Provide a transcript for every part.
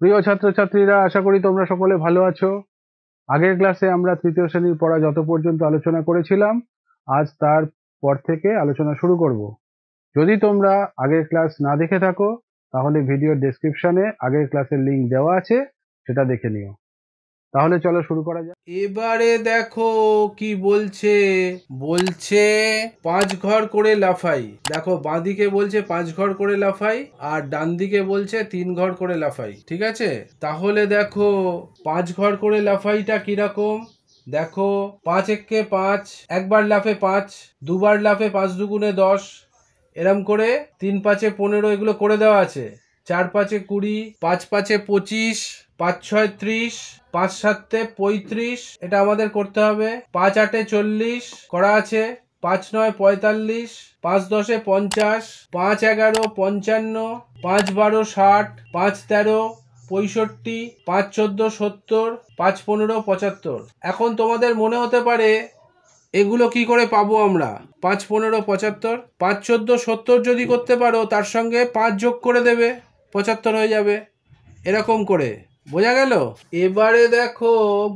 প্রিয় ছাত্রছাত্রীরা, আশা করি তোমরা সকলে ভালো আছো। আগের ক্লাসে আমরা তৃতীয় শ্রেণীর পড়া যত পর্যন্ত আলোচনা করেছিলাম, আজ তার পর থেকে আলোচনা শুরু করব। যদি তোমরা আগের ক্লাস না দেখে থাকো, তাহলে ভিডিওর ডেসক্রিপশনে আগের ক্লাসের লিংক দেওয়া আছে, সেটা দেখে নিও। তাহলে চলো শুরু করা যাক। এবারে দেখো কি বলছে। বলছে 5 ঘর করে লাফাই। দেখো বাঁদিকে বলছে 5 ঘর করে লাফাই, আর ডান দিকে বলছে 3 ঘর করে লাফাই। ঠিক আছে, তাহলে দেখো 5 ঘর করে লাফাইটা কিরকম। দেখো 5 একে 5, একবার লাফে 5, দুবার লাফে 5 দুগুণে 10, এরম করে 3 5 15 এগুলো করে দেওয়া আছে। 4 5 20, 5 5 25, 5 6 30, 5 7 35, এটা আমাদের করতে হবে। 5 8 40 করা আছে, 5 9 45, 5 10 50, 5 11 55, 5 12 60, 5 13 65, 5 14 70, 5 15 75। এখন তোমাদের মনে হতে পারে এগুলো কি করে পাবো আমরা। 5 15 75, 5 14 70 যদি করতে পারো, তার সঙ্গে 5 যোগ করে দেবে, 75 হয়ে যাবে। এরকম করে বোঝা গেল। এবারে দেখো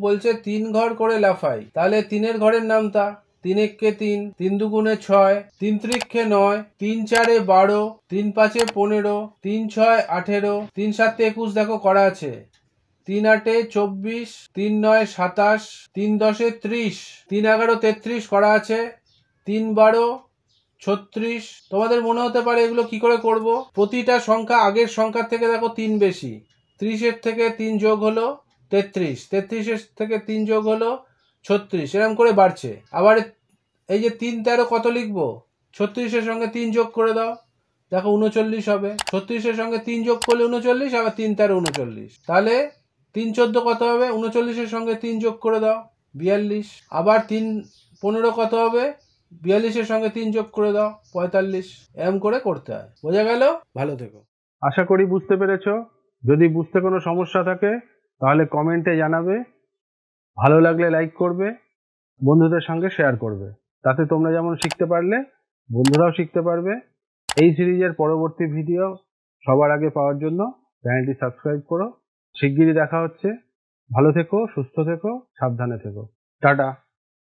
বলছে 3 ঘর করে লাফাই। তাহলে 3 ঘরের নামতা। 3 একে 3, 3 দুগুণে 6, 3 ত্রিক্ষে 9, 3 4 12, 3 5 15, 3 6 18, 3 7 21 দেখো করা আছে। 3 8 24, 3 9 27, 3 10 30, 3 11 33 করা আছে, 3 12 36। তোমাদের মনে হতে পারে এগুলো কি করে করব। প্রতিটা সংখ্যা আগের সংখ্যার থেকে দেখো 3 বেশি। 30 থেকে 3 যোগ হলো 33, 33 থেকে 3 যোগ হলো 36, এরকম করে বাড়ছে। আবার এই যে 3 13 কত লিখবো, 36 সঙ্গে 3 যোগ করে দাও, দেখো 39 হবে। 36 সঙ্গে 3 যোগ করলে 39, আবার 3 13 39, তাহলে 3 14 কত হবে, 39 সঙ্গে 3 যোগ করে দাও, 42। আবার 3 15 কত হবে, 42 সঙ্গে 3 যোগ করে দাও, 45। এরকম করে করতে হয়। বোঝা গেল? ভালো থেকো। আশা করি বুঝতে পেরেছো। যদি বুঝতে কোনো সমস্যা থাকে তাহলে কমেন্টে জানাবে। ভালো লাগলে লাইক করবে, বন্ধুদের সঙ্গে শেয়ার করবে। তাতে তোমরা যেমন শিখতে পারলে, বন্ধুরাও শিখতে পারবে। এই সিরিজের পরবর্তী ভিডিও সবার আগে পাওয়ার জন্য চ্যানেলটি সাবস্ক্রাইব করো। শিগগিরই দেখা হচ্ছে। ভালো থেকো, সুস্থ থেকো, সাবধানে থেকো। টাটা।